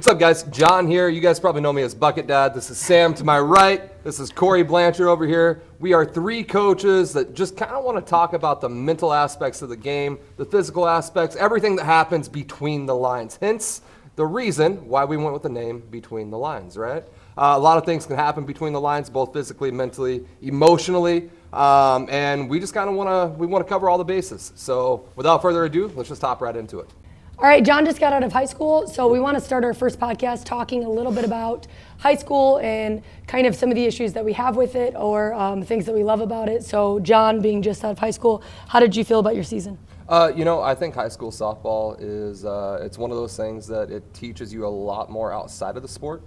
up, guys? John here. You guys probably know me as Bucket Dad. This is Sam to my right. This is Cory Blanchard over here. We are three coaches that just kind of want to talk about the mental aspects of the game, the physical aspects, everything that happens between the lines. Hence, the reason why we went with the name Between the Lines, right? A lot of things can happen between the lines, both physically, mentally, emotionally, and we just kind of want to cover all the bases. So without further ado, let's just hop right into it. All right, John just got out of high school, so we want to start our first podcast talking a little bit about high school and kind of some of the issues that we have with it or things that we love about it. So John, being just out of high school, how did you feel about your season? I think high school softball is it's one of those things that it teaches you a lot more outside of the sport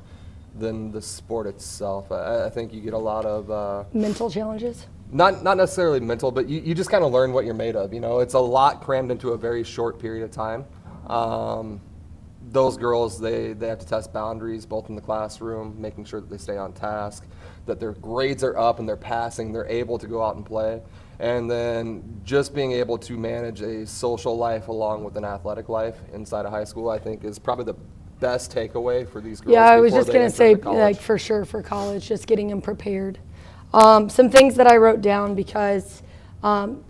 than the sport itself. I think you get a lot of mental challenges? Not necessarily mental, but you just kind of learn what you're made of. It's a lot crammed into a very short period of time. Those girls, they have to test boundaries both in the classroom, making sure that they stay on task, that their grades are up and they're passing, they're able to go out and play. And then just being able to manage a social life along with an athletic life inside of high school, I think is probably the best takeaway for these girls. Yeah, I was just going to say, like, for sure for college, just getting them prepared. Some things that I wrote down because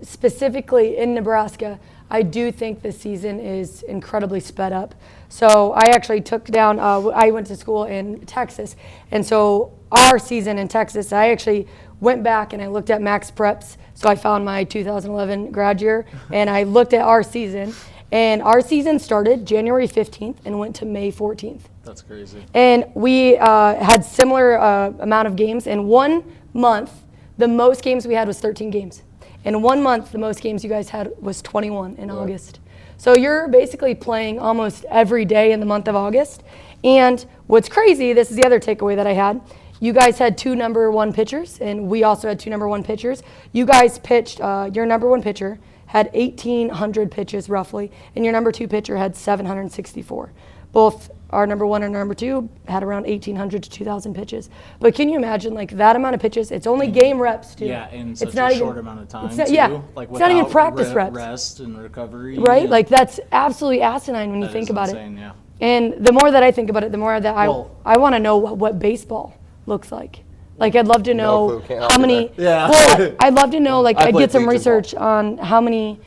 specifically in Nebraska, I do think this season is incredibly sped up. So I actually took down, I went to school in Texas, and so our season in Texas, I actually went back and I looked at max preps. So I found my 2011 grad year, and I looked at our season, and our season started January 15th and went to May 14th. That's crazy. And we had similar amount of games. In 1 month, the most games we had was 13 games. In 1 month, the most games you guys had was 21 in August. So you're basically playing almost every day in the month of August. And what's crazy, this is the other takeaway that I had, you guys had 2 number 1 pitchers, and we also had 2 number 1 pitchers. You guys pitched, your number 1 pitcher had 1,800 pitches roughly, and your number 2 pitcher had 764. Both our number 1 and number 2 had around 1,800 to 2,000 pitches. But can you imagine, like, that amount of pitches? It's only game reps, too. Yeah, in such a short amount of time, not, too. Yeah, like it's not even practice reps. Rest and recovery. Right? Like, that's absolutely asinine when you think about insane, it. Yeah. And the more that I think about it, the more that I want to know what baseball looks like. Like, I'd love to know how many. Yeah. Well, I'd love to know, like, I'd get some research on how many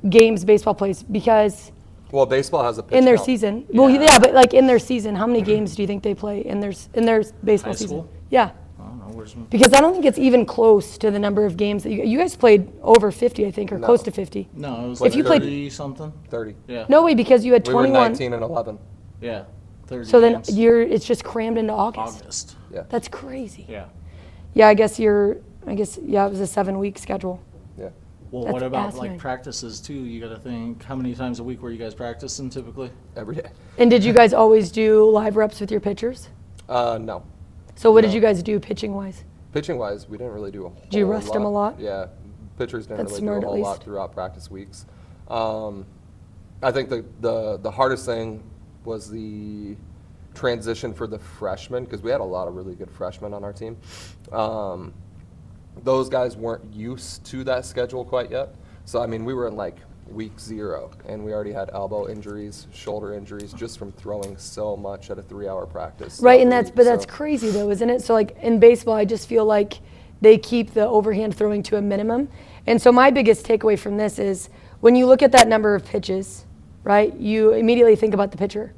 games baseball plays because. Well, baseball has a pitch in their count. season. Well, yeah, but like in their season, how many games do you think they play in their baseball season? School? Yeah. I don't know. Because I don't think it's even close to the number of games that you guys played over 50, I think, or close to 50. No, it was if like you 30 something. 30. Yeah. No way, because you had 21. We were 19 and 11. Yeah. 30 so then games. it's just crammed into August. Yeah. That's crazy. Yeah. Yeah, it was a 7-week schedule. Yeah. Well, That's what about asinine. like practices too? You got to think, how many times a week were you guys practicing typically? Every day. And did you guys always do live reps with your pitchers? No. So what did you guys do pitching-wise? Pitching-wise, we didn't really do a whole lot. Did you rest them a lot? Yeah. Pitchers didn't That's really do smart, a at whole lot least. throughout practice weeks. I think the hardest thing was the transition for the freshmen, because we had a lot of really good freshmen on our team. Those guys weren't used to that schedule quite yet. So, I mean, we were in like week 0, and we already had elbow injuries, shoulder injuries, just from throwing so much at a 3-hour practice. Right, and that's crazy though, isn't it? So like in baseball, I just feel like they keep the overhand throwing to a minimum. And so my biggest takeaway from this is when you look at that number of pitches, right, you immediately think about the pitcher.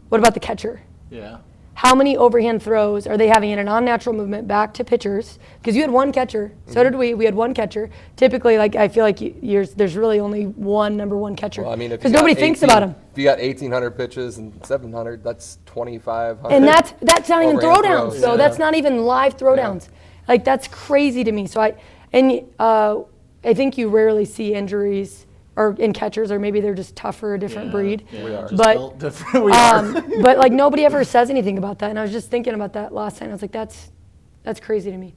What about the catcher? Yeah. How many overhand throws are they having in an unnatural movement back to pitchers? Because you had 1 catcher. So did we. We had 1 catcher. Typically, like I feel like there's really only one number 1 catcher. Well, I mean, because nobody thinks about him. If you got 1,800 pitches and 700, that's 2,500. And that's not even throwdowns. throws. So Yeah. that's not even live throwdowns. Like that's crazy to me. So I think you rarely see injuries or in catchers, or maybe they're just tougher, a different breed. Yeah, We are. just But built different. We are. but like nobody ever says anything about that, and I was just thinking about that last night. I was like, that's crazy to me.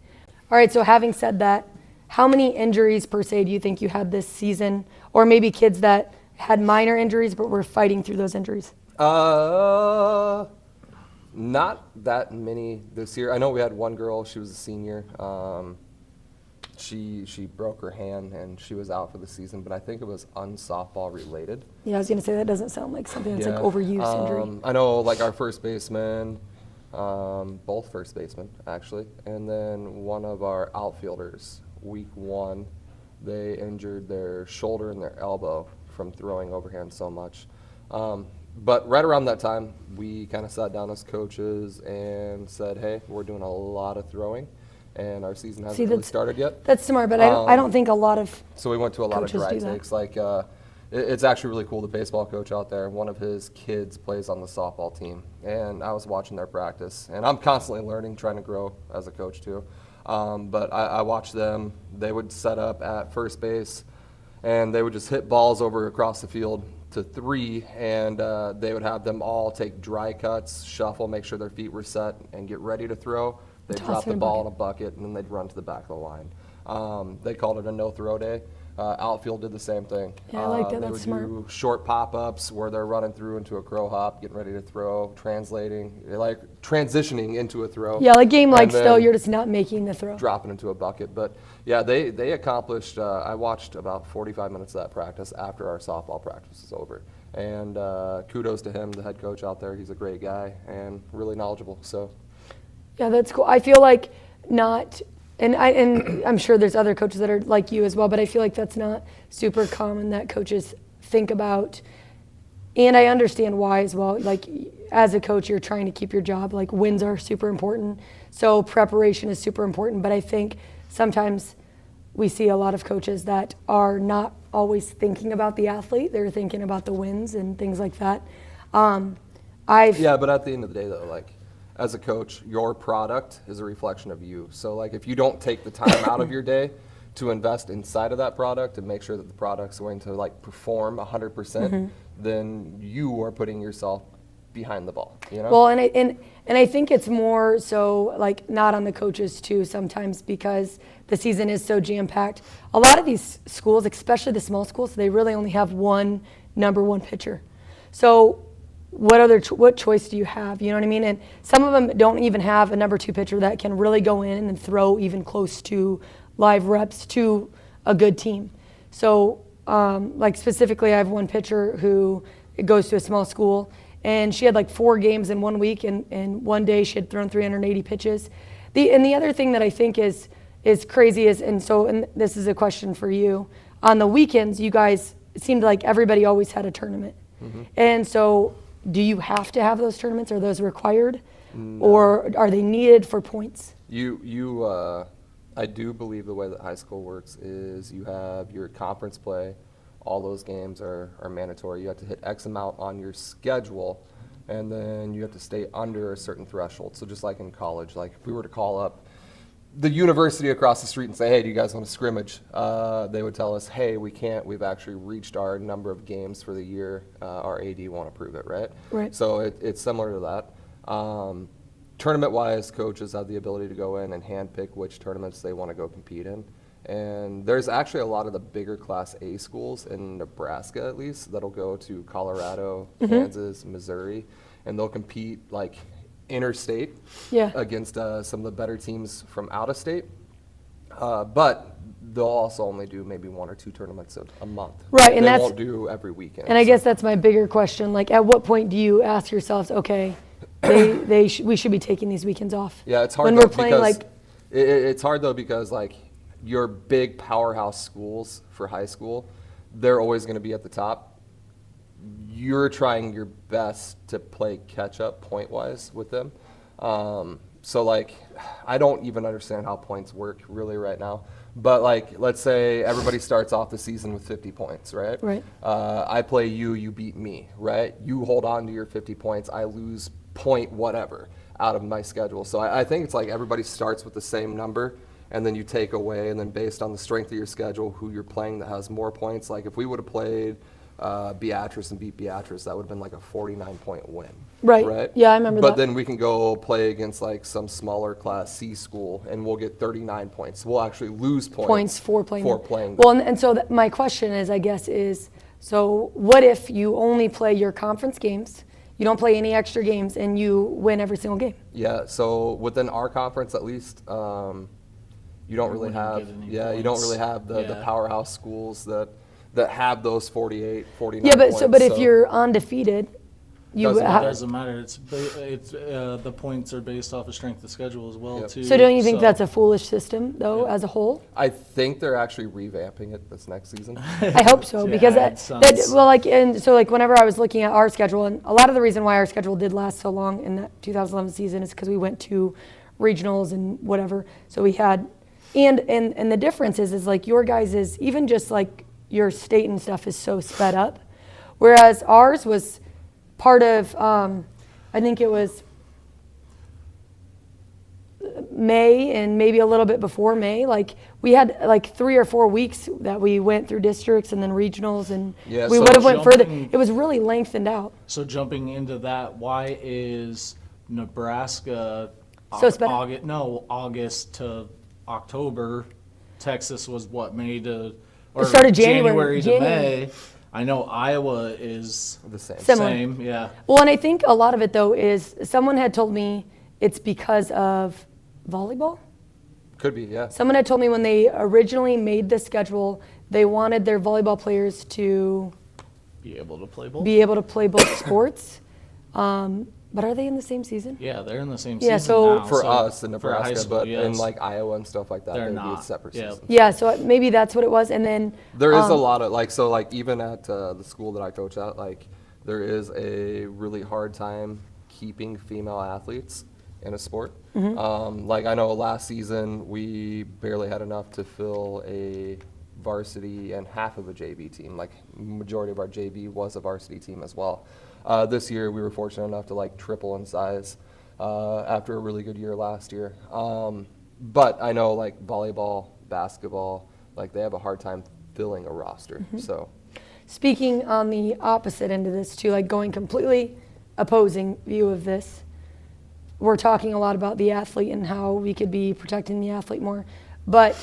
All right, so having said that, how many injuries per se do you think you had this season, or maybe kids that had minor injuries but were fighting through those injuries? Not that many this year. I know we had one girl. She was a senior. she broke her hand and she was out for the season, but I think it was unsoftball related. Yeah, I was going to say that doesn't sound like something that's like overuse injury. I know like our first baseman, both first basemen actually, and then one of our outfielders, week 1, they injured their shoulder and their elbow from throwing overhand so much. But right around that time, we kind of sat down as coaches and said, hey, we're doing a lot of throwing, and our season hasn't really started yet. That's smart, but I don't think a lot of So we went to a lot of coaches dry do that. takes. Like, it's actually really cool. The baseball coach out there, one of his kids plays on the softball team, and I was watching their practice, and I'm constantly learning, trying to grow as a coach too. But I watched them. They would set up at first base, and they would just hit balls over across the field to 3, and they would have them all take dry cuts, shuffle, make sure their feet were set, and get ready to throw. They'd Toss drop it in the a ball in bucket. a bucket, and then they'd run to the back of the line. They called it a no-throw day. Outfield did the same thing. Yeah, I like that. They That's would smart. do short pop-ups where they're running through into a crow hop, getting ready to throw, translating, like transitioning into a throw. Yeah, like game like and still, then you're just not making the throw. dropping into a bucket. But yeah, they accomplished, I watched about 45 minutes of that practice after our softball practice was over. And kudos to him, the head coach out there. He's a great guy and really knowledgeable. So Yeah, that's cool. I feel like not, and I'm sure there's other coaches that are like you as well, but I feel like that's not super common that coaches think about. And I understand why as well. Like as a coach, you're trying to keep your job. Like wins are super important, so preparation is super important. But I think sometimes we see a lot of coaches that are not always thinking about the athlete. They're thinking about the wins and things like that. yeah, but at the end of the day, though, like as a coach, your product is a reflection of you. So like if you don't take the time out of your day to invest inside of that product and make sure that the product's going to like perform 100%, then you are putting yourself behind the ball. You know. Well, and I think it's more so like not on the coaches too sometimes because the season is so jam-packed. A lot of these schools, especially the small schools, they really only have one number 1 pitcher. So what choice do you have? You know what I mean? And some of them don't even have a number 2 pitcher that can really go in and throw even close to live reps to a good team. So like specifically, I have one pitcher who goes to a small school, and she had like 4 games in 1 week, and one day she had thrown 380 pitches. The other thing that I think is crazy is, and this is a question for you, on the weekends, you guys, it seemed like everybody always had a tournament. And so do you have to have those tournaments? Are those required? No. Or are they needed for points? I do believe the way that high school works is you have your conference play. All those games are mandatory. You have to hit X amount on your schedule, and then you have to stay under a certain threshold. So just like in college, like if we were to call up the university across the street and say, hey, do you guys want to scrimmage? They would tell us, hey, we can't. We've actually reached our number of games for the year. Our AD won't approve it, right? Right. So it's similar to that. Tournament-wise, coaches have the ability to go in and handpick which tournaments they want to go compete in. And there's actually a lot of the bigger Class A schools in Nebraska, at least, that'll go to Colorado, Kansas, Missouri, and they'll compete like interstate against some of the better teams from out of state. But they'll also only do maybe 1 or 2 tournaments a month. Right, they and that's, won't do every weekend. and I guess that's my bigger question. Like, at what point do you ask yourselves, okay, we should be taking these weekends off? Yeah, it's hard when though, we're playing because like. it's hard though because like your big powerhouse schools for high school, they're always going to be at the top. You're trying your best to play catch up point wise with them. So like, I don't even understand how points work really right now. But like, let's say everybody starts off the season with 50 points, right? Right. I play you, you beat me, right? You hold on to your 50 points, I lose point whatever out of my schedule. So I think it's like everybody starts with the same number, and then you take away, and then based on the strength of your schedule, who you're playing that has more points. Like if we would have played Beatrice and beat Beatrice, that would have been like a 49-point win. Right. Yeah, I remember but that. But then we can go play against like some smaller Class C school, and we'll get 39 points. We'll actually lose points for playing. them. Well, and so my question is, I guess, so what if you only play your conference games, you don't play any extra games, and you win every single game? Yeah, so within our conference at least, you don't You really wouldn't have, get any you don't really points. have the Yeah. powerhouse schools that have those 48, 49 Yeah, points. but if you're undefeated, you Doesn't It matter. doesn't matter. It's the points are based off of strength of schedule as well Yep. too. So don't you think So- that's a foolish system though, Yeah. as a whole? I think they're actually revamping it this next season. I hope so Yeah, because it sounds- well, like, and so like whenever I was looking at our schedule, and a lot of the reason why our schedule did last so long in that 2011 season is because we went to regionals and whatever. So we had, and the difference is like your guys is even just like your state and stuff is so sped up, whereas ours was part of, I think it was May and maybe a little bit before May. Like we had like 3 or 4 weeks that we went through districts and then regionals, and Yeah, we so would have went further. jumping- It was really lengthened out. So jumping into that, why is Nebraska So sped up. August to October? Texas was what, May to or It started January. to May. I know Iowa is The same. Similar. same, yeah. Well, and I think a lot of it though is someone had told me it's because of volleyball. Could be, yeah. Someone had told me when they originally made the schedule, they wanted their volleyball players to Be able to play both. be able to play both sports. But are they in the same season? Yeah, they're in the same Yeah, season so- now. For so us in for high Nebraska, school, but in yes. like Iowa and stuff like that, They're they'd be not. a separate Yeah. season. Yeah, so maybe that's what it was. And then There is a lot of like, so like even at the school that I coach at, like there is a really hard time keeping female athletes in a sport. Like I know last season we barely had enough to fill a varsity and half of a JV team. Like majority of our JV was a varsity team as well. This year we were fortunate enough to like triple in size after a really good year last year. But I know like volleyball, basketball, like they have a hard time filling a roster. So speaking on the opposite end of this too, like going completely opposing view of this, we're talking a lot about the athlete and how we could be protecting the athlete more. But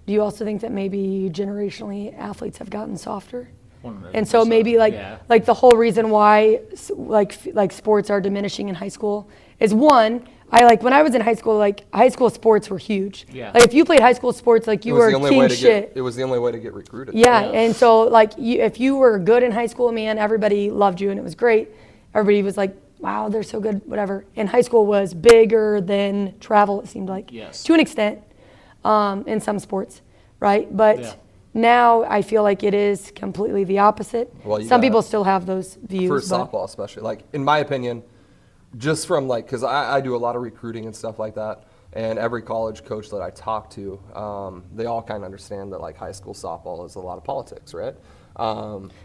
do you also think that maybe generationally athletes have gotten softer? 100%. And so maybe like Yeah. like the whole reason why like sports are diminishing in high school is one, I like when I was in high school, like high school sports were huge. Yeah. Like if you played high school sports, like you were king shit. it was the only way to get recruited. Yeah, Yeah. and so like if you were good in high school, man, everybody loved you and it was great. Everybody was like, wow, they're so good, whatever. And high school was bigger than travel, it seemed like. Yes. To an extent, in some sports, right? But Yeah. now I feel like it is completely the opposite. Well, you Some got- people still have those views. For but softball especially, like in my opinion, just from like, because I do a lot of recruiting and stuff like that, and every college coach that I talk to, they all kind of understand that like high school softball is a lot of politics, right?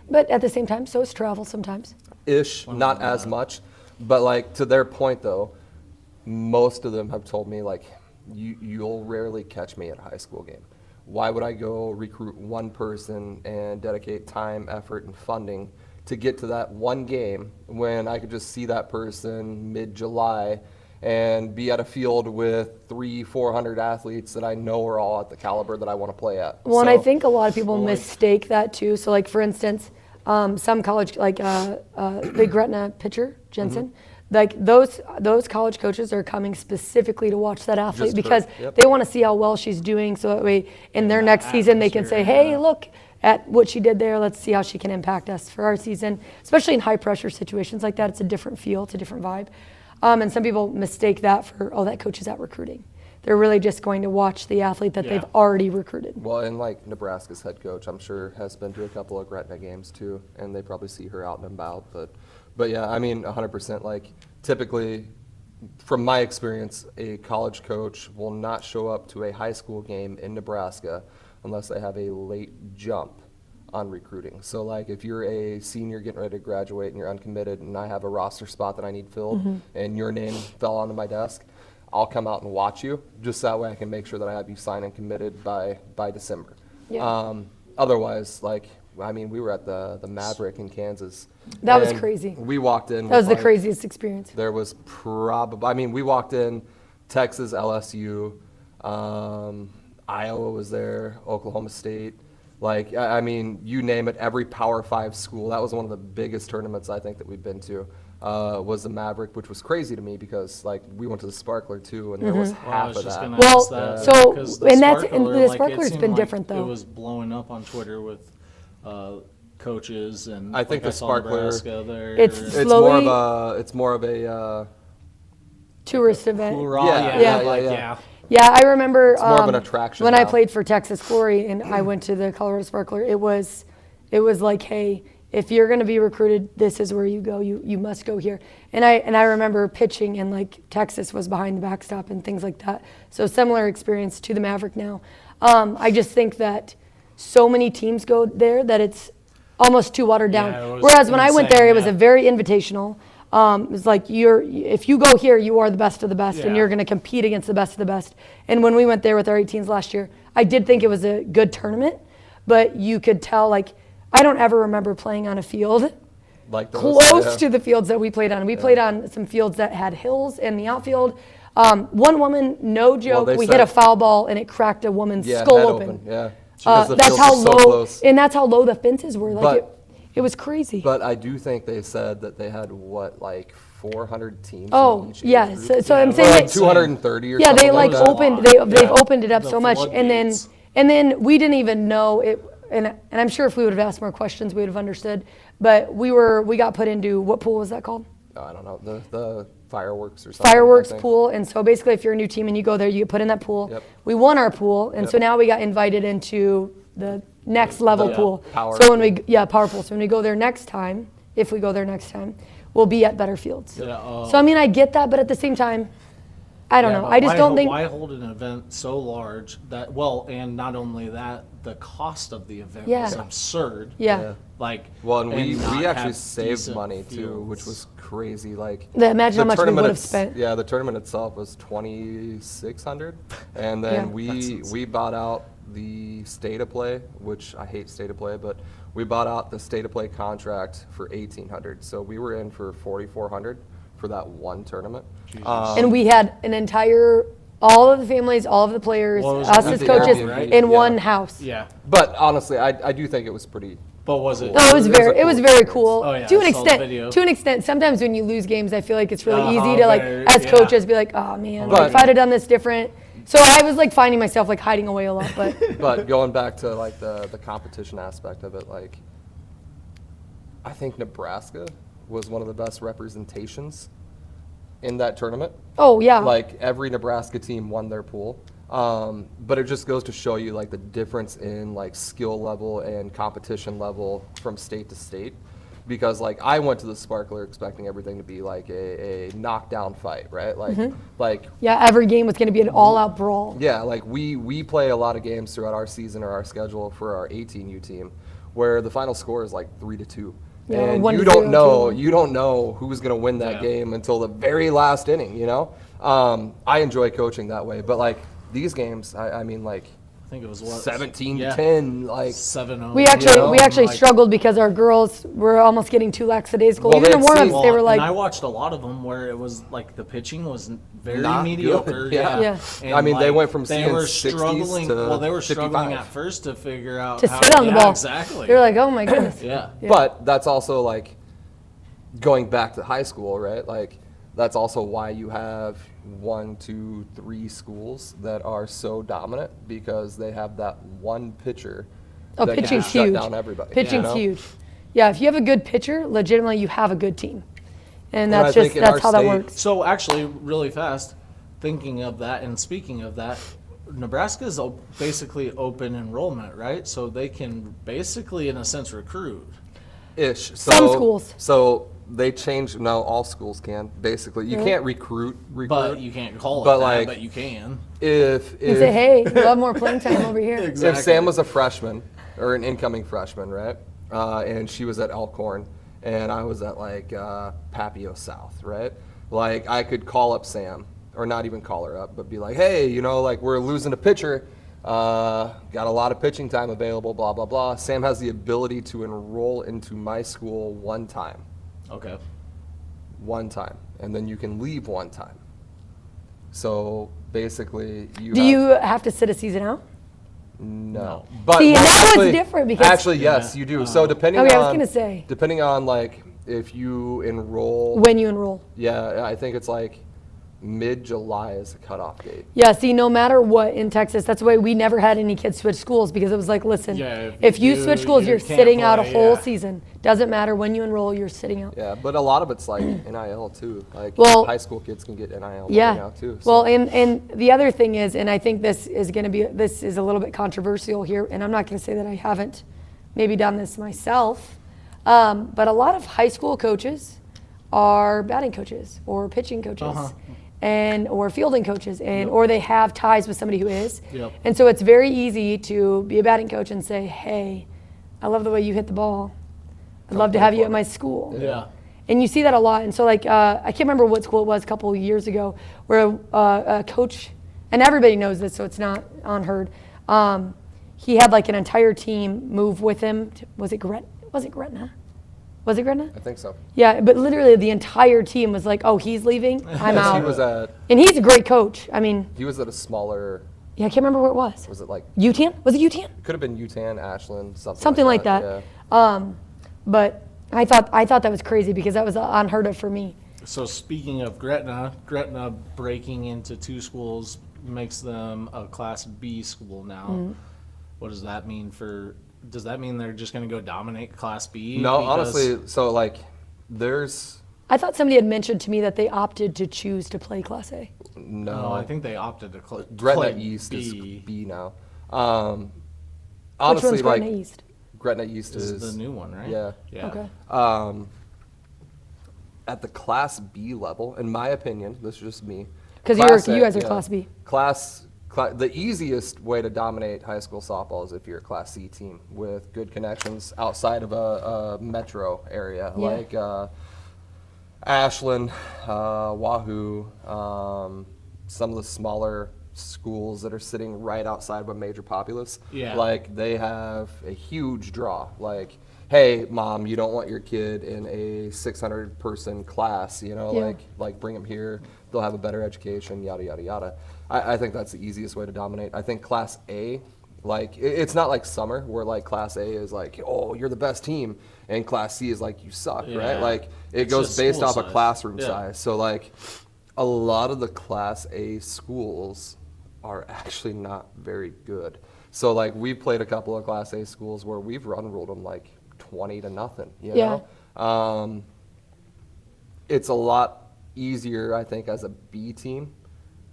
But at the same time, so is travel sometimes. Ish, not as much, but like to their point though, most of them have told me like, you'll rarely catch me at a high school game. Why would I go recruit one person and dedicate time, effort, and funding to get to that one game when I could just see that person mid-July and be at a field with 300-400 athletes that I know are all at the caliber that I want to play at. Well, and I So- think a lot of people Well, like- mistake that too. So, like for instance, some college, like the Gretna pitcher Jensen, like those college coaches are coming specifically to watch that athlete Just for- because yep. they want to see how well she's doing. So that way, in their that next season, they can say, atmosphere, "Hey, yeah. look at what she did there. Let's see how she can impact us for our season." Especially in high pressure situations like that, it's a different feel, it's a different vibe. And some people mistake that for, oh, that coach is out recruiting. They're really just going to watch the athlete that Yeah. they've already recruited. Well, and like Nebraska's head coach, I'm sure has been to a couple of Gretna games too, and they probably see her out and about. But yeah, I mean, 100%. Like typically, from my experience, a college coach will not show up to a high school game in Nebraska unless they have a late jump on recruiting. So like if you're a senior getting ready to graduate and you're uncommitted, and I have a roster spot that I need filled, and your name fell onto my desk, I'll come out and watch you, just that way I can make sure that I have you signed and committed by December. Yeah. Otherwise, like, I mean, we were at the Maverick in Kansas. That was and crazy. We walked in. That was with, the like, craziest experience. There was probably, I mean, we walked in, Texas, LSU, Iowa was there, Oklahoma State. Like, I mean, you name it, every Power 5 school. That was one of the biggest tournaments I think that we've been to. was the Maverick, which was crazy to me because like we went to the Sparkler too, and there was Well, I half was of just that. gonna Well, ask that, so- because and that's- and Sparkler, the like, it Sparkler's seemed been like different, though. It was blowing up on Twitter with coaches and I think like the saw Sparkler- Nebraska there. It's and slowly- It's more of a Tourist event. hoorah, Yeah, yeah, like, yeah. Yeah, I remember more of an attraction when I now. played for Texas Cory and I went to the Colorado Sparkler. It was like, hey, if you're going to be recruited, this is where you go. You must go here. And I remember pitching and like Texas was behind the backstop and things like that. So similar experience to the Maverick now. I just think that so many teams go there that it's almost too watered down. Yeah, it was Whereas when I went there, it was insane, a yeah. very invitational. It's like if you go here, you are the best of the best, and Yeah. you're going to compete against the best of the best. And when we went there with our 18s last year, I did think it was a good tournament, but you could tell, like, I don't ever remember playing on a field like those, close yeah. to the fields that we played on. We played on some fields that had hills in the outfield. One woman, no joke, they we said- hit a foul ball and it cracked a woman's Yeah, skull head open. Yeah. Because the That's fields how are so low, close. and that's how low the fences were. Like But- it was crazy. But I do think they said that they had like 400 teams. Oh, in each yeah. age So, group. so I'm Yeah, saying or that- like 230 or yeah, something they like was a opened. lot. They've Yeah. opened it up The so much, floodgates. and then we didn't even know it. And I'm sure if we would have asked more questions, we would have understood. But we got put into, what pool was that called? Oh, I don't know, the fireworks or something. Fireworks I think. pool. And so basically, if you're a new team and you go there, you get put in that pool. Yep. We won our pool, and Yep. so now we got invited into the next level The pool. power So when pool. power pool. So when we go there next time, if we go there next time, we'll be at better fields. Yeah, So I mean, I get that, but at the same time, I don't know. I just don't think. Why hold an event so large that, well, and not only that, the cost of the event Yeah. was absurd. Yeah. Yeah. Like, Well, and we not actually have saved decent money too, fields. which was crazy. Like Imagine how much we tournament would have it's- spent. Yeah, the tournament itself was 2,600, and then Yeah. That's we insane. bought out the state of play, which I hate state of play, but we bought out the state of play contract for 1,800. So we were in for 4,400 for that one tournament. And we had an entire, all of the families, all of the players, Well, it was us at as the coaches, Airbnb, right? in Yeah. one house. yeah. But honestly, I do think it was pretty. But was it? No, it was It was a very, it was cool very experience. cool. Oh, yeah, To an I saw the extent, video. to an extent. Sometimes when you lose games, I feel like it's really Uh-huh, easy to like, very- as yeah. coaches, be like, oh man, But- if I'd have done this different. So I was like finding myself like hiding away a lot, but But going back to like the competition aspect of it, like I think Nebraska was one of the best representations in that tournament. oh yeah, Like every Nebraska team won their pool. But it just goes to show you like the difference in like skill level and competition level from state to state. Because like I went to the Sparkler expecting everything to be like a knockdown fight, right? Like like yeah, every game was going to be an all-out brawl. yeah, like we play a lot of games throughout our season or our schedule for our 18U team, where the final score is like 3-2, Yeah, or and 1-0, you don't know 2-1. you don't know who's gonna win that Yeah. game until the very last inning. You know, I enjoy coaching that way, but like these games, I mean like I think it was what? 17-10, like 7-0. We actually know, we actually like- struggled because our girls were almost getting too lackadaisical. Well, Even in they'd warm-ups, seen- they were and like, I watched a lot of them where it was like the pitching was very Not mediocre. good, yeah. Yeah. And, I mean, they went from they seeing were 60s struggling. to Well, they were struggling 55. at first to figure out to how sit on the yeah, ball. Exactly. They're like, oh my goodness. yeah. But that's also like going back to high school, right? Like that's also why you have 1, 2, 3 schools that are so dominant because they have that one pitcher Oh, that can pitching's just shut huge. down everybody. Pitching's you know? huge. Yeah, if you have a good pitcher, legitimately you have a good team. And I that's think just in our that's how that state- works. So actually, really fast, thinking of that and speaking of that, Nebraska is basically open enrollment, right? So they can basically, in a sense, recruit. Ish. Some schools. So they changed. No, all schools can basically. You can't recruit. But you can't call it But, that, like, but you can. if You say, if, hey, we love more playing time over here. if Sam was a freshman or an incoming freshman, right? And she was at Elkhorn, and I was at like Papio South, right? Like I could call up Sam, or not even call her up, but be like, hey, you know, like we're losing a pitcher. Got a lot of pitching time available, blah, blah, blah. Sam has the ability to enroll into my school one time, Okay. and then you can leave one time. So basically, Do you have to sit a season out? No. But See, well, now it's actually- different because- Actually, yes, you do. So depending Okay, on I was gonna say. depending on like if you enroll. When you enroll. Yeah, I think it's like mid-July is the cutoff date. Yeah, see, no matter what in Texas, that's why we never had any kids switch schools, because it was like, listen, Yeah, if you you switch schools, you you're can't sitting out a play, whole yeah. season. Doesn't matter when you enroll, you're sitting out. Yeah, but a lot of it's like NIL too. Like Well, high school kids can get NIL money Yeah. now too. Well, and the other thing is, and I think this is a little bit controversial here, and I'm not going to say that I haven't maybe done this myself, but a lot of high school coaches are batting coaches or pitching coaches. Or fielding coaches, or they have ties with somebody who is. Yep. And so it's very easy to be a batting coach and say, hey, I love the way you hit the ball. I'd love to play have you for at me." my school. Yeah. And you see that a lot. And so, like, I can't remember what school it was a couple of years ago, where a coach, and everybody knows this, so it's not unheard. He had like an entire team move with him. Was it Gretna? Was it Gretna? I think so. Yeah, but literally the entire team was like, "Oh, he's leaving. I'm Yes, out." he was at And he's a great coach. I mean, a smaller. yeah, I can't remember where it was. Was it like? UTAN? Was it UTAN? Could have been UTAN, Ashland, Something like that. Yeah. But I thought that was crazy, because that was unheard of for me. So speaking of Gretna breaking into two schools makes them a Class B school now. Mm-hmm. What does that mean does that mean they're just going to go dominate Class B? No, Because- honestly, so like, there's I thought somebody had mentioned to me that they opted to choose to play Class A. No, I think they opted to Gretna play East B. is B now. Which Honestly, one's like Gretna East? Gretna East This is is the new one, right? Yeah. Yeah. Okay. At the Class B level, in my opinion, this is just me. Because Class you A, guys are yeah. Class B. The easiest way to dominate high school softball is if you're a Class C team with good connections outside of a metro area, Yeah. like Ashland, Wahoo, some of the smaller schools that are sitting right outside of a major populace. Yeah. Like, they have a huge draw. Like, hey, mom, you don't want your kid in a 600-person class, Yeah. like bring them here. They'll have a better education, yada, yada, yada. I think that's the easiest way to dominate. I think Class A, like, it's not like summer where, like, Class A is like, oh, you're the best team, and Class C is like, you suck, right? Yeah. Like, it It's goes just based school off of size. classroom Yeah. size. So, like, a lot of the Class A schools are actually not very good. So, like, we've played a couple of Class A schools where we've ruled them like 20-0, you Yeah. know? It's a lot easier, I think, as a B team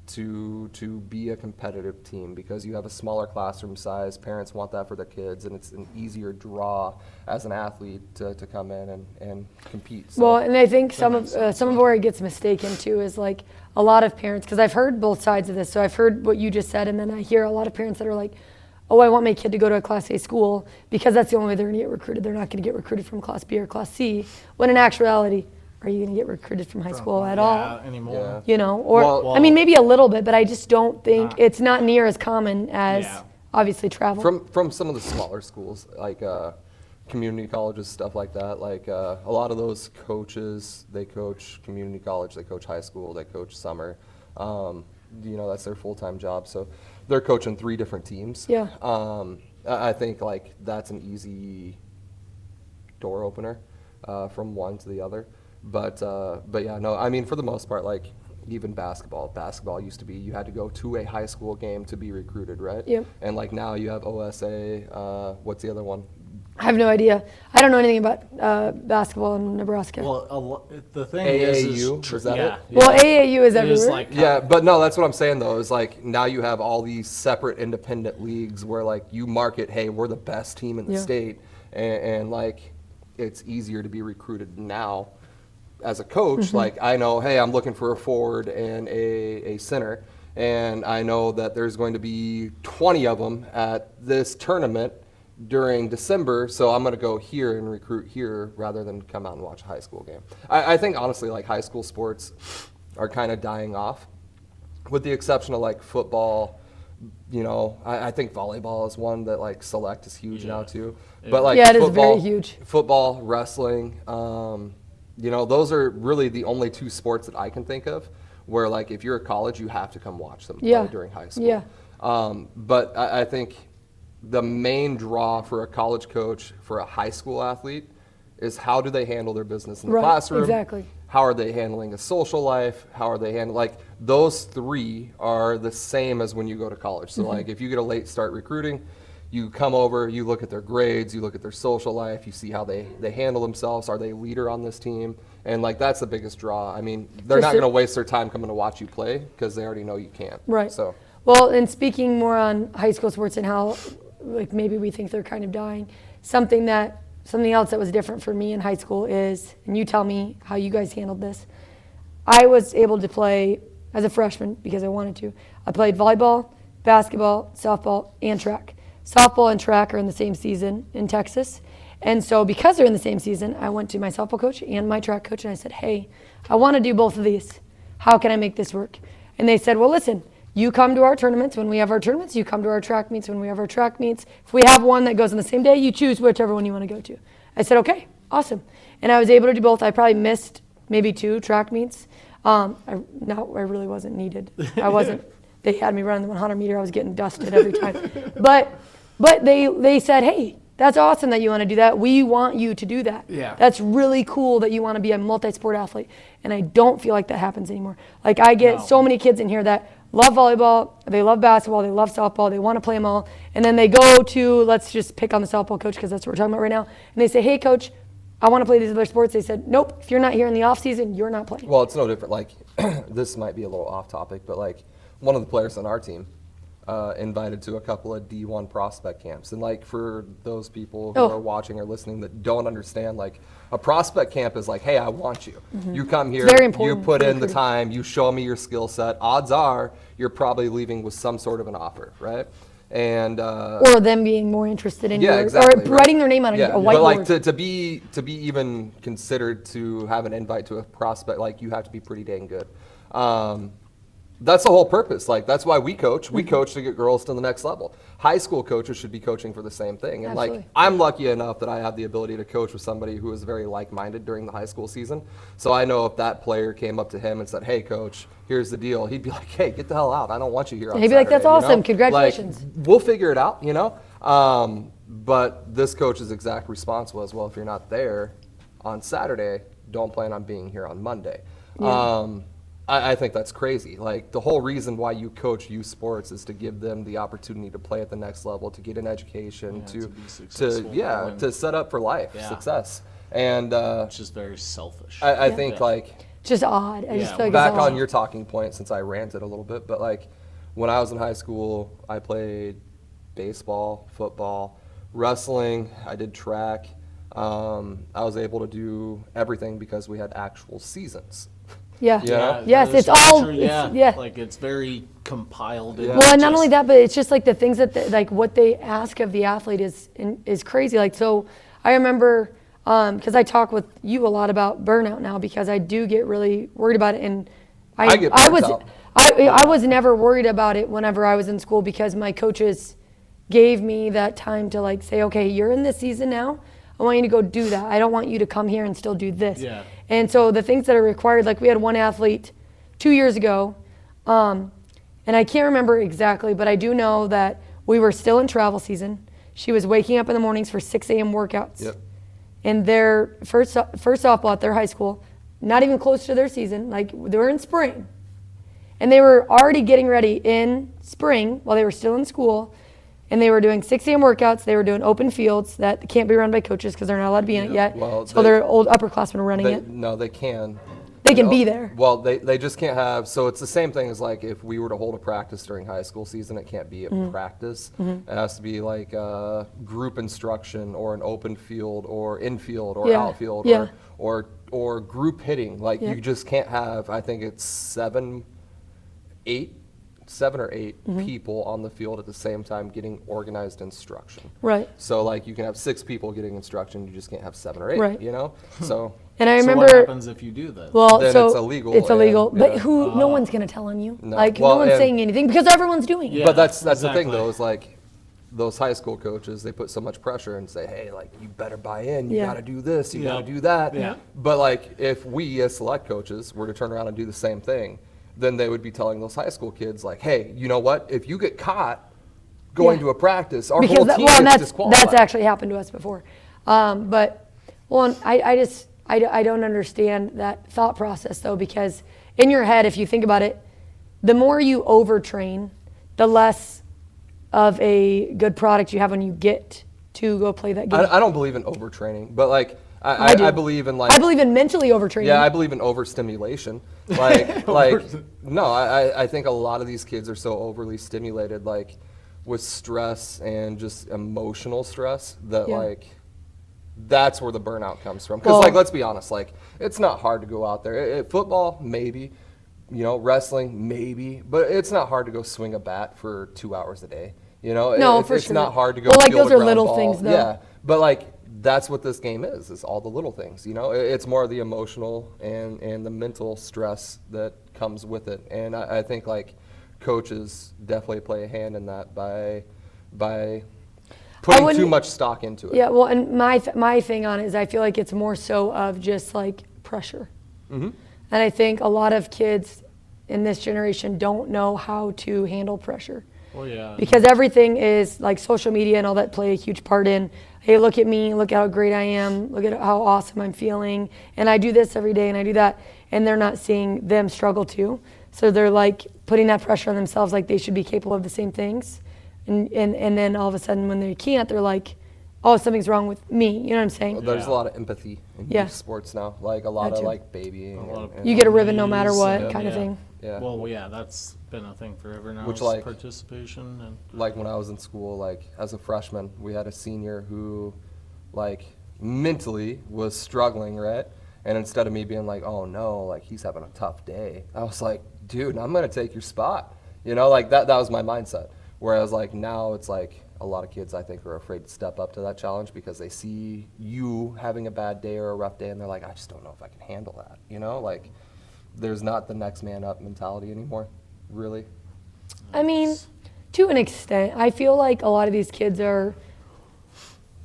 to be a competitive team, because you have a smaller classroom size. Parents want that for their kids, and it's an easier draw as an athlete to come in and compete. So. Well, and I think some of where it gets mistaken too is like a lot of parents, because I've heard both sides of this. So I've heard what you just said, and then I hear a lot of parents that are like, "Oh, I want my kid to go to a Class A school because that's the only way they're going to get recruited. They're not going to get recruited from Class B or Class C." When in actuality, are you going to get recruited from high school at all? Anymore. Yeah. You know, or Well- I mean, maybe a little bit, but I just don't think it's not near as common as Yeah. obviously travel. From some of the smaller schools, like community colleges, stuff like that. Like a lot of those coaches, they coach community college, they coach high school, they coach summer. That's their full-time job. So they're coaching 3 different teams. Yeah. I think like that's an easy door opener from one to the other. But yeah, no, I mean, for the most part, like, even basketball used to be, you had to go to a high school game to be recruited, right? Yep. And like now you have OSA, what's the other one? I have no idea. I don't know anything about basketball in Nebraska. Well, the thing is AAU, is that yeah, it? Well, AAU is It everywhere. is like Yeah, but no, that's what I'm saying though, is like now you have all these separate independent leagues where like you market, hey, we're the best team in the Yeah. state, and like it's easier to be recruited now. As a coach, like I know, hey, I'm looking for a forward and a center, and I know that there's going to be 20 of them at this tournament during December, so I'm going to go here and recruit here rather than come out and watch a high school game. I think honestly, like high school sports are kind of dying off, with the exception of like football. I think volleyball is one that like select is huge now too. But like Yeah, it is football, very huge. Football, wrestling, those are really the only 2 sports that I can think of where like if you're at college, you have to come watch them Yeah. play during high school. Yeah. But I think the main draw for a college coach for a high school athlete is how do they handle their business in the Right, classroom? exactly. How are they handling a social life? How are they handling, like, those three are the same as when you go to college. So, like, if you get a late start recruiting, you come over, you look at their grades, you look at their social life, you see how they handle themselves. Are they a leader on this team? And, like, that's the biggest draw. I mean, they're not going to waste their time coming to watch you play because they already know you can't. Right. So, well, and speaking more on high school sports and how, like, maybe we think they're kind of dying, something else that was different for me in high school is, and you tell me how you guys handled this, I was able to play as a freshman because I wanted to. I played volleyball, basketball, softball, and track. Softball and track are in the same season in Texas. And so because they're in the same season, I went to my softball coach and my track coach and I said, hey, I want to do both of these. How can I make this work? And they said, well, listen, you come to our tournaments when we have our tournaments. You come to our track meets when we have our track meets. If we have one that goes on the same day, you choose whichever one you want to go to. I said, okay, awesome. And I was able to do both. I probably missed maybe 2 track meets. I really wasn't needed. I wasn't. They had me run the 100 meter. I was getting dusted every time. But they said, hey, that's awesome that you want to do that. We want you to do that. Yeah. That's really cool that you want to be a multi-sport athlete. And I don't feel like that happens anymore. Like I get so many kids in here that love volleyball, they love basketball, they love softball, they want to play them all. And then they go to, let's just pick on the softball coach because that's what we're talking about right now. And they say, hey, coach, I want to play these other sports. They said, nope, if you're not here in the off season, you're not playing. well, it's no different. Like, this might be a little off topic, but like one of the players on our team invited to a couple of D1 prospect camps. And like for those people who are watching or listening that don't understand, like a prospect camp is like, hey, I want you. You come here, very important you put for in the recruiting. time, you show me your skill set. Odds are you're probably leaving with some sort of an offer, right? And Or them being more interested in yeah, your, exactly, or right. writing their name on a But whiteboard. like to be even considered to have an invite to a prospect, like you have to be pretty dang good. That's the whole purpose. Like that's why we coach. We coach to get girls to the next level. High school coaches should be coaching for the same thing. And like Absolutely. I'm lucky enough that I have the ability to coach with somebody who is very like-minded during the high school season. So I know if that player came up to him and said, "Hey, coach, here's the deal," he'd be like, "Hey, get the hell out! I don't want you here." On He'd be like, "That's Saturday," you know? awesome. Congratulations. Like, we'll figure it out, you know. But this coach's exact response was, "Well, if you're not there on Saturday, don't plan on being here on Monday." I think that's crazy. Like the whole reason why you coach youth sports is to give them the opportunity to play at the next level, to get an education, to be successful, and- to set up for life, Yeah. success. And Which is very selfish. I think like Just odd. I just Yeah, feel like back it's odd. on your talking point, since I ranted a little bit, but like when I was in high school, I played baseball, football, wrestling. I did track. I was able to do everything because we had actual seasons. Yeah. Yeah. Yes, the it's all. structure, Yeah. Like it's very compiled. Yeah. into Well, and not just- only that, but it's just like the things that like what they ask of the athlete is crazy. Like so, I remember because I talk with you a lot about burnout now because I do get really worried about it, and I get I burnt was out. I was never worried about it whenever I was in school because my coaches gave me that time to like say, okay, you're in this season now. I want you to go do that. I don't want you to come here and still do this. Yeah. And so the things that are required, like we had one athlete 2 years ago, and I can't remember exactly, but I do know that we were still in travel season. She was waking up in the mornings for 6 a.m. workouts. Yep. And their first softball at their high school, not even close to their season, like they were in spring. And they were already getting ready in spring while they were still in school. And they were doing 6 a.m. workouts. They were doing open fields that can't be run by coaches because they're not allowed to be in it yet. Well, so they're old upperclassmen running it. No, they can. They can be there. Well, they just can't have. So it's the same thing as like if we were to hold a practice during high school season, it can't be a Mm-hmm. practice. It has to be like a group instruction or an open field or infield or Yeah. outfield Yeah. or group hitting. Like Yeah. you just can't have. I think it's 7 or 8 Mm-hmm. people on the field at the same time getting organized instruction. Right. So like you can have 6 people getting instruction, you just can't have 7 or 8. Right. You know. So. And I So remember. what happens if you do that? Well, Then so it's illegal It's illegal, and- but yeah. who? No one's gonna tell on you. No. Like Well, no one's and- saying anything because everyone's doing it. Yeah. But that's the thing exactly. though, is like those high school coaches, they put so much pressure and say, hey, like you better buy in, you Yeah. gotta do this, you Yep. gotta do that. Yeah. But like if we as select coaches were to turn around and do the same thing, then they would be telling those high school kids like, hey, you know what? If you get caught going Yeah. to a practice, our Because whole that, team well, and gets that's disqualified. actually happened to us before. But Well, and I don't understand that thought process though, because in your head, if you think about it, the more you overtrain, the less of a good product you have when you get to go play that game. I don't believe in overtraining, but like I do. I believe in like I believe in mentally overtraining. yeah, I believe in overstimulation. Like no, I think a lot of these kids are so overly stimulated, like with stress and just emotional stress that Yeah. like that's where the burnout comes from. Because Well- like let's be honest, like it's not hard to go out there. Football maybe, you know, wrestling maybe, but it's not hard to go swing a bat for 2 hours a day. You know, No, it's, for it's sure. not hard to go. Well, like, field those a are ground little ball. things, though. Yeah, but like that's what this game is all the little things. You know, it's more of the emotional and the mental stress that comes with it. And I think like coaches definitely play a hand in that by putting too wouldn't- much stock into it. Yeah, well, and my thing on it is I feel like it's more so of just like pressure. Mm-hmm. And I think a lot of kids in this generation don't know how to handle pressure. Well, yeah. Because everything is like social media and all that play a huge part in, hey, look at me, look how great I am, look at how awesome I'm feeling, and I do this every day and I do that, and they're not seeing them struggle too. So they're like putting that pressure on themselves like they should be capable of the same things. And then all of a sudden when they can't, they're like, oh, something's wrong with me. You know what I'm saying? Well, there's Yeah. a lot of empathy in Yeah. youth sports now, like a lot That of too. like babying. A lot of- You get a ribbon no matter what Yeah. kind of thing. yeah. Well, yeah, that's been a thing forever now. Which, is like- participation and Like when I was in school, like as a freshman, we had a senior who like mentally was struggling, right? And instead of me being like, oh no, like he's having a tough day, I was like, dude, I'm gonna take your spot. You know, like that was my mindset. Whereas like now it's like a lot of kids I think are afraid to step up to that challenge because they see you having a bad day or a rough day and they're like, I just don't know if I can handle that. You know, like there's not the next man up mentality anymore, really. I mean, to an extent, I feel like a lot of these kids are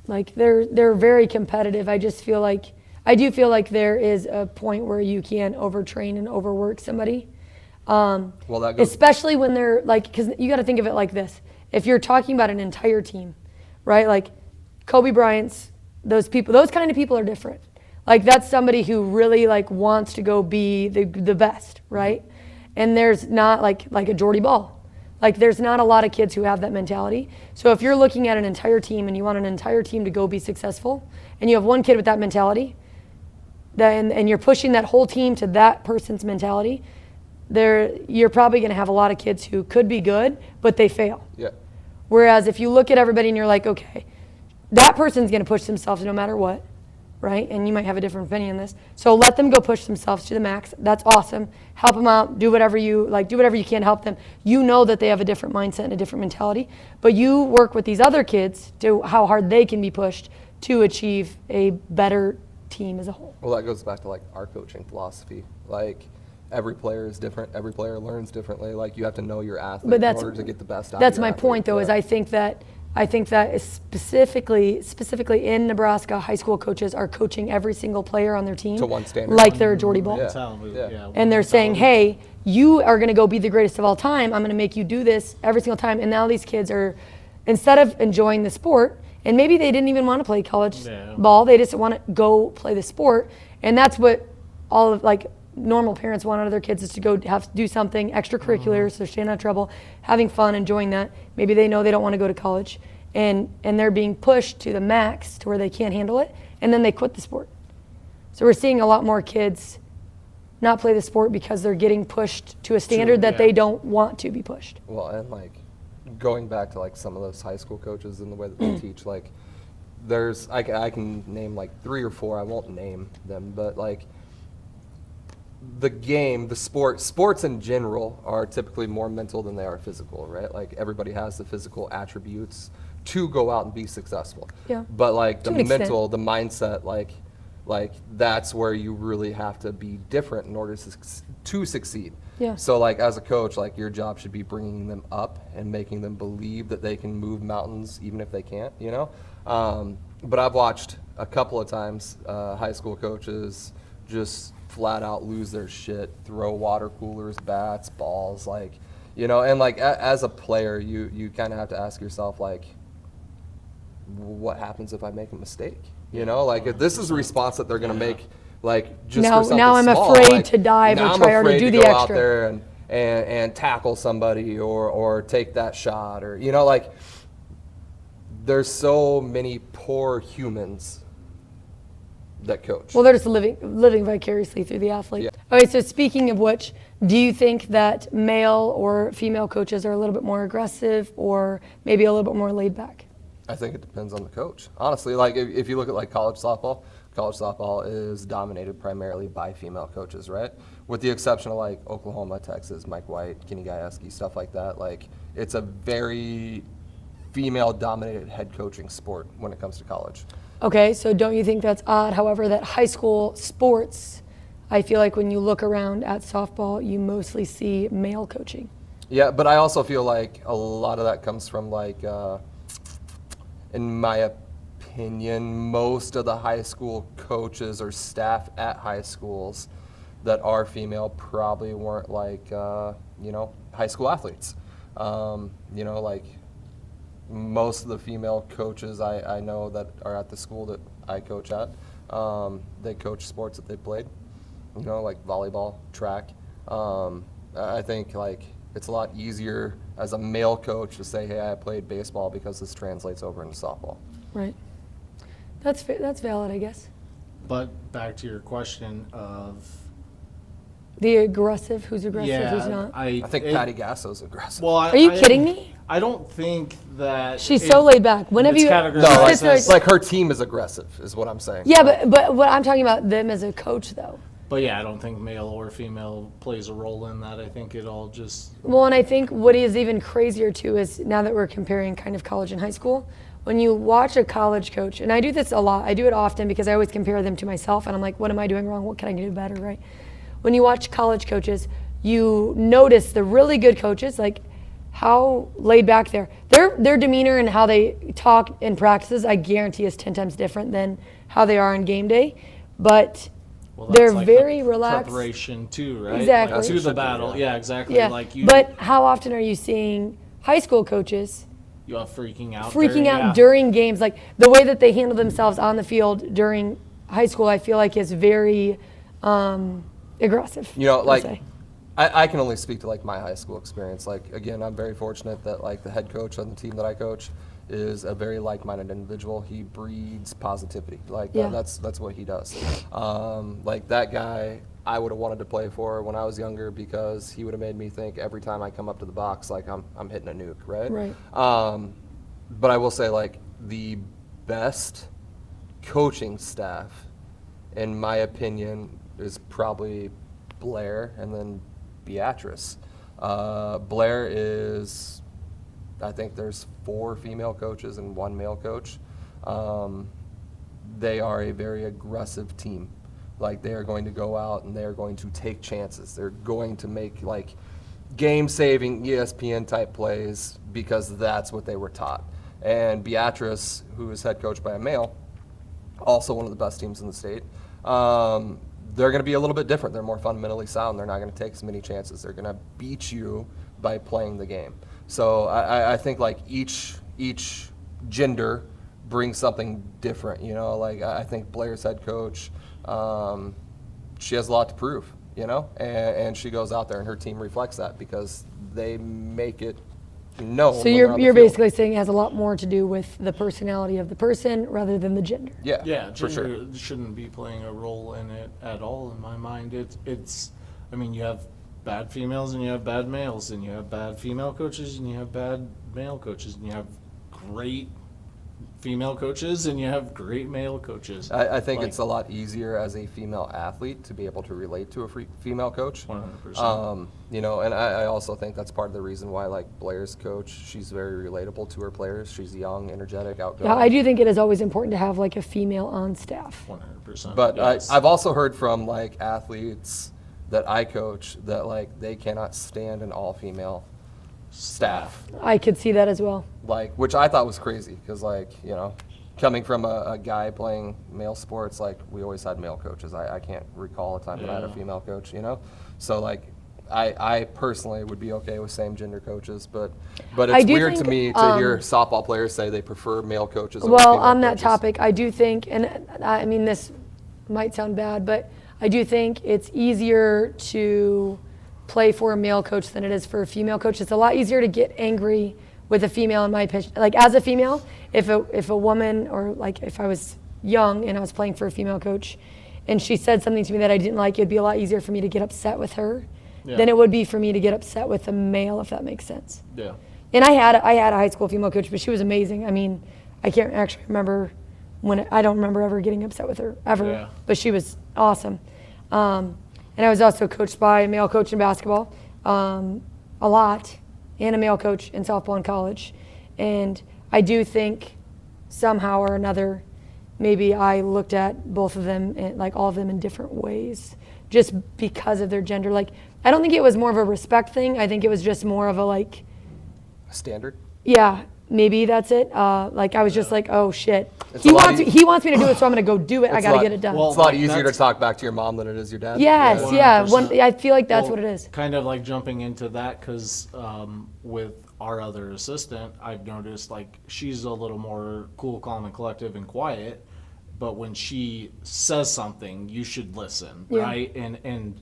like they're very competitive. I just feel like I do feel like there is a point where you can overtrain and overwork somebody. Well, that goes Especially when they're like, because you got to think of it like this. If you're talking about an entire team, right? Like Kobe Bryant's, those people, those kind of people are different. Like that's somebody who really like wants to go be the best, right? And there's not like a Jordy Ball. Like there's not a lot of kids who have that mentality. So if you're looking at an entire team and you want an entire team to go be successful, and you have one kid with that mentality, then and you're pushing that whole team to that person's mentality, you're probably going to have a lot of kids who could be good, but they fail. yeah. Whereas if you look at everybody and you're like, okay, that person's going to push themselves no matter what, right? And you might have a different opinion on this. So let them go push themselves to the max. That's awesome. Help them out. Do whatever you can to help them. You know that they have a different mindset and a different mentality, but you work with these other kids to how hard they can be pushed to achieve a better team as a whole. Well, that goes back to like our coaching philosophy. Like every player is different. Every player learns differently. Like you have to know your athlete But that's in order to get the best out That's of your my athlete. point, though, is Yeah. I think that is specifically in Nebraska, high school coaches are coaching every single player on their team To one standard. like they're a Jordy Ball. Yeah. Yeah. And they're saying, hey, you are going to go be the greatest of all time. I'm going to make you do this every single time. And now these kids are, instead of enjoying the sport, and maybe they didn't even want to play college ball, they just want to go play the sport. And that's what all of like normal parents want out of their kids, is to go do something extracurricular, so they're staying out of trouble, having fun, enjoying that. Maybe they know they don't want to go to college, and they're being pushed to the max to where they can't handle it, and then they quit the sport. So we're seeing a lot more kids not play the sport because they're getting pushed to a standard that they don't want to be pushed. Well, and like going back to like some of those high school coaches and the way that they teach, like there's I can name like 3 or 4. I won't name them, but like the game, the sports in general are typically more mental than they are physical, right? Like everybody has the physical attributes to go out and be successful. Yeah. But like the To an extent. mental, the mindset, like that's where you really have to be different in order to succeed. Yeah. So like as a coach, like your job should be bringing them up and making them believe that they can move mountains even if they can't, you know? But I've watched a couple of times high school coaches just flat out lose their shit, throw water coolers, bats, balls, like, you know, and like as a player, you kind of have to ask yourself, like, what happens if I make a mistake? You know, like if this is a response that they're going to make, like just Now- for something now I'm small, afraid like, to dive or now I'm try or to afraid do to the go out extra. there and tackle somebody or take that shot, or, you know, like there's so many poor humans that coach. Well, they're just living vicariously through the athlete. Yeah. Okay, so speaking of which, do you think that male or female coaches are a little bit more aggressive or maybe a little bit more laid back? I think it depends on the coach. Honestly, like if you look at like college softball is dominated primarily by female coaches, right? With the exception of like Oklahoma, Texas, Mike White, Kenny Gajewski, stuff like that. Like it's a very female-dominated head coaching sport when it comes to college. Okay, so don't you think that's odd? However, that high school sports, I feel like when you look around at softball, you mostly see male coaching. Yeah, but I also feel like a lot of that comes from like, in my opinion, most of the high school coaches or staff at high schools that are female probably weren't like, high school athletes. Like most of the female coaches I know that are at the school that I coach at, they coach sports that they played, like volleyball, track. I think like it's a lot easier as a male coach to say, hey, I played baseball because this translates over into softball. Right. That's valid, I guess. But back to your question of The aggressive, who's aggressive, who's not? I think Patty Gasso's aggressive. Well, Are you kidding me? I don't think that She's so laid back. When have it's you? categorized No, as- it's like her team is aggressive, is what I'm saying. Yeah, but what I'm talking about them as a coach though. But yeah, I don't think male or female plays a role in that. I think it all just Well, and I think what is even crazier too is now that we're comparing kind of college and high school, when you watch a college coach, and I do this a lot, I do it often because I always compare them to myself and I'm like, what am I doing wrong? What can I do better, right? When you watch college coaches, you notice the really good coaches, like how laid back they are. Their demeanor and how they talk in practices, I guarantee is 10 times different than how they are on game day. But well, they're that's like very the relaxed. preparation too, right? Exactly. Like, to That's the what battle. should be, Yeah, exactly. Yeah, Like you, but how often are you seeing high school coaches you are freaking out. during games? Like the way that they handle themselves on the field during high school, I feel like is very aggressive. I'll Like say. I can only speak to like my high school experience. Like again, I'm very fortunate that like the head coach on the team that I coach is a very like-minded individual. He breeds positivity. Like Yeah. that's what he does. Like that guy I would have wanted to play for when I was younger because he would have made me think every time I come up to the box like I'm hitting a nuke, right? Right. But I will say like the best coaching staff, in my opinion, is probably Blair and then Beatrice. Blair is, I think there's 4 female coaches and 1 male coach. They are a very aggressive team. Like they are going to go out and they are going to take chances. They're going to make like game-saving ESPN type plays because that's what they were taught. And Beatrice, who is head coached by a male, also one of the best teams in the state. They're going to be a little bit different. They're more fundamentally sound. They're not going to take as many chances. They're going to beat you by playing the game. So I think like each gender brings something different. Like I think Blair's head coach, she has a lot to prove. And she goes out there and her team reflects that because they make it known. So when they're on the you're field. basically saying it has a lot more to do with the personality of the person rather than the gender. Yeah, gender for sure. shouldn't be playing a role in it at all in my mind. It's I mean, you have bad females and you have bad males, and you have bad female coaches and you have bad male coaches, and you have great female coaches and you have great male coaches. I think Like, it's a lot easier as a female athlete to be able to relate to a female coach. 100%. And I also think that's part of the reason why, like Blair's coach, she's very relatable to her players. She's young, energetic, outgoing. Yeah, I do think it is always important to have like a female on staff. 100%. But yes. I've also heard from like athletes that I coach that like they cannot stand an all-female staff. I could see that as well. Like, which I thought was crazy because like, coming from a guy playing male sports, like we always had male coaches. I can't recall a time that I had a Yeah. female coach, So like, I personally would be okay with same gender coaches, but I it's do weird to think, me to hear softball players say they prefer male coaches. over Well, female on that coaches. topic, I do think, and I mean, this might sound bad, but I do think it's easier to play for a male coach than it is for a female coach. It's a lot easier to get angry with a female, in my opinion. Like, as a female, if a woman, or like if I was young and I was playing for a female coach and she said something to me that I didn't like, it'd be a lot easier for me to get upset with her than it would be for me to get upset with a male, if that makes sense. Yeah. And I had a high school female coach, but she was amazing. I mean, I can't actually remember I don't remember ever getting upset with her, ever. Yeah. But she was awesome. And I was also coached by a male coach in basketball, a lot, and a male coach in softball in college. And I do think somehow or another, maybe I looked at both of them, and like all of them, in different ways, just because of their gender. Like, I don't think it was more of a respect thing. I think it was just more of a like, Standard. yeah, maybe that's it. Like, I was just like, oh shit, It's he a lot wants me to do it, so I'm gonna go do it. I It's a gotta lot- get it done. well, It's a lot Like, easier to that's- talk back to your mom than it is your dad. Yes, yeah. 100%. I feel like that's Well, what it is. Kind of like jumping into that, because with our other assistant, I've noticed like she's a little more cool, calm, and collective and quiet. But when she says something, you should listen, Yeah. right? And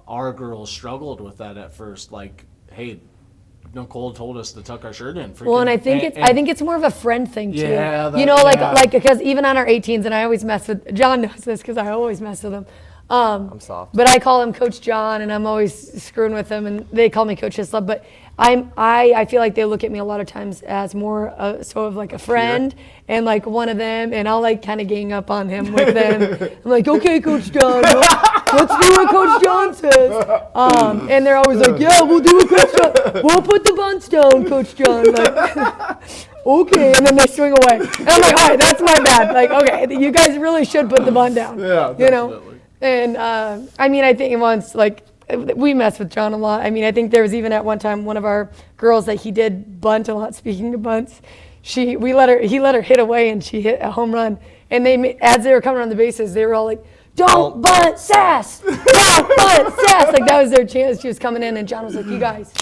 our girls struggled with that at first. Like, hey, Nicole told us to tuck our shirt in. Well, and I think I think it's more of a friend thing too. You know, like because even on our 18s, and I always mess with John knows this because I always mess with him. I'm soft. But I call him Coach John, and I'm always screwing with him, and they call me Coach Hislop. But I feel like they look at me a lot of times as more sort of like a friend and like one of them, and I'll like kind of gang up on him with them. I'm like, okay, Coach John, let's do what Coach John says. And they're always like, yeah, we'll do what Coach John. We'll put the bunts down, Coach John. Like, okay, and then they swing away. And I'm like, all right, that's my bad. Like, okay, you guys really should put the bunt down. Yeah, you know. definitely. And I mean, I think once, like, we mess with John a lot. I mean, I think there was even at one time one of our girls that he did bunt a lot. Speaking of bunts, he let her hit away, and she hit a home run. And as they were coming around the bases, they were all like, "Don't bunt, sass! Don't bunt, sass!" Like, that was their chance. She was coming in, and John was like, "You guys,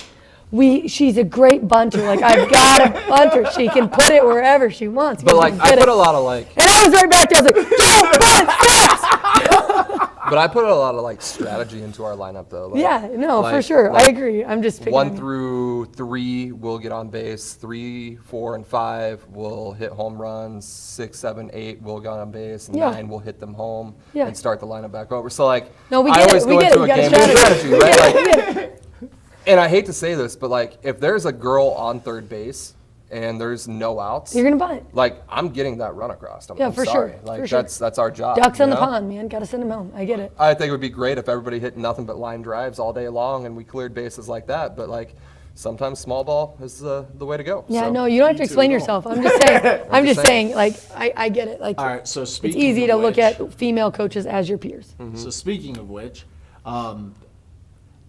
she's a great bunter. Like, I've got to bunt her. She can put it wherever she wants." But like, I put a lot of like. And I was right back there. I was like, "Don't bunt, sass!" But I put a lot of like strategy into our lineup though. Like, Yeah, no, for like- sure. I like agree. I'm just picking 1 on you. through 3 will get on base. 3, 4, and 5 will hit home runs. 6, 7, 8 will get on base. And Yeah. 9 will hit them home Yeah. and start the lineup back over. So like, No, we I get it. always We go get it. into We a got a game with strategy. strategy, right? We Like, get it. and I hate to say this, but like, if there's a girl on third base and there's no outs, You're gonna bunt. like, I'm getting that run across. I'm Yeah, for sorry. sure, Like, for sure. that's our job. Ducks you in the know? pond, man. Gotta send them home. I get it. I think it would be great if everybody hit nothing but line drives all day long and we cleared bases like that. But like, sometimes small ball is the way to go. Yeah, So, no, you don't have to Me too, explain no. yourself. I'm just saying. I'm just saying. saying. Like, I get it. Like, All right, so it's speaking easy of to look which- at female coaches as your peers. So speaking of which,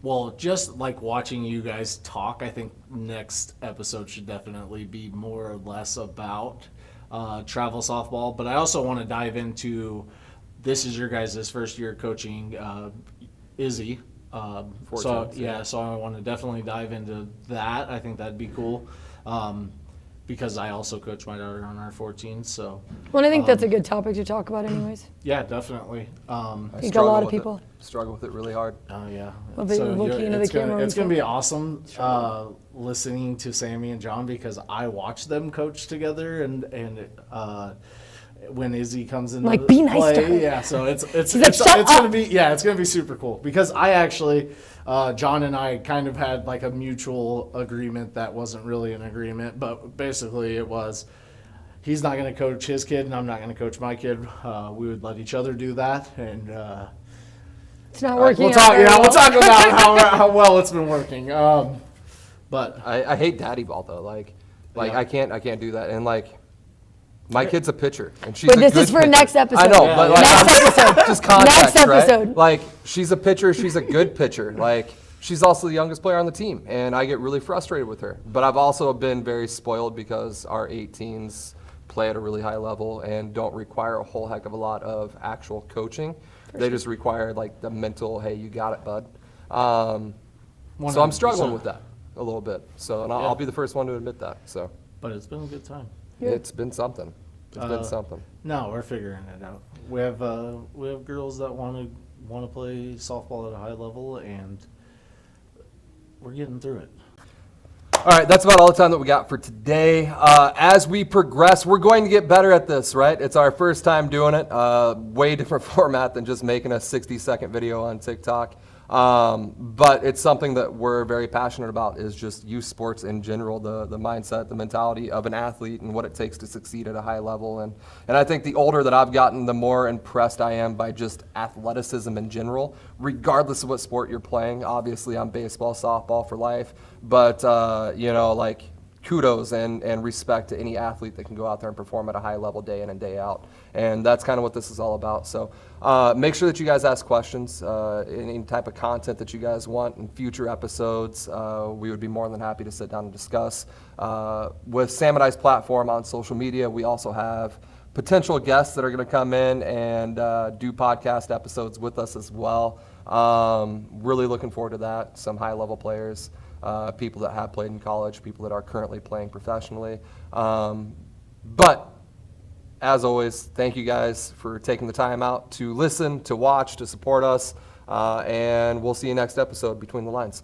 well, just like watching you guys talk, I think next episode should definitely be more or less about travel softball. But I also want to dive into, this is your guys' first year coaching Izzy. So 14th, yeah, so I want to definitely dive into that. I think that'd be cool. Because I also coach my daughter on our 14, so Well, I think that's a good topic to talk about, anyways. yeah, definitely. I think a struggle lot of with it. people- struggle with it really hard. Oh yeah. Well, but you're looking into the camera It's when gonna you be awesome listening to Sammy and John, because I watch them coach together, and when Izzy comes into Like, the be nice play, to her. yeah. So it's like, "Shut gonna up." be it's gonna be super cool, because I actually John and I kind of had like a mutual agreement that wasn't really an agreement, but basically it was. He's not going to coach his kid, and I'm not going to coach my kid. We would let each other do that, and It's not working. we'll out talk. very Yeah, well. we'll talk about how well it's been working. But I hate daddy ball though. Like Yeah. I can't do that. And like, my kid's a pitcher, and she's But a this good is for pitcher. next episode. I know, Yeah, but yeah. like, Next episode. just context, Next right? episode. Like, she's a pitcher. She's a good pitcher. Like, she's also the youngest player on the team, and I get really frustrated with her. But I've also been very spoiled because our 18s play at a really high level and don't require a whole heck of a lot of actual coaching. They just require like the mental, hey, you got it, bud. So I'm struggling 100%. with that a little bit. So, and I'll be the first one to admit that. So But it's been a good time. it's been something. It's been something. No, we're figuring it out. We have girls that want to play softball at a high level, and we're getting through it. All right, that's about all the time that we got for today. As we progress, we're going to get better at this, right? It's our first time doing it. Way different format than just making a 60-second video on TikTok. But it's something that we're very passionate about, is just youth sports in general, the mindset, the mentality of an athlete and what it takes to succeed at a high level. And I think the older that I've gotten, the more impressed I am by just athleticism in general, regardless of what sport you're playing. Obviously, I'm baseball, softball for life, but, like, kudos and respect to any athlete that can go out there and perform at a high level day in and day out. And that's kind of what this is all about. So make sure that you guys ask questions, any type of content that you guys want in future episodes. We would be more than happy to sit down and discuss. With Sam and I's platform on social media, we also have potential guests that are going to come in and do podcast episodes with us as well. Really looking forward to that. Some high level players. People that have played in college, people that are currently playing professionally. But as always, thank you guys for taking the time out to listen, to watch, to support us, and we'll see you next episode Between the Lines.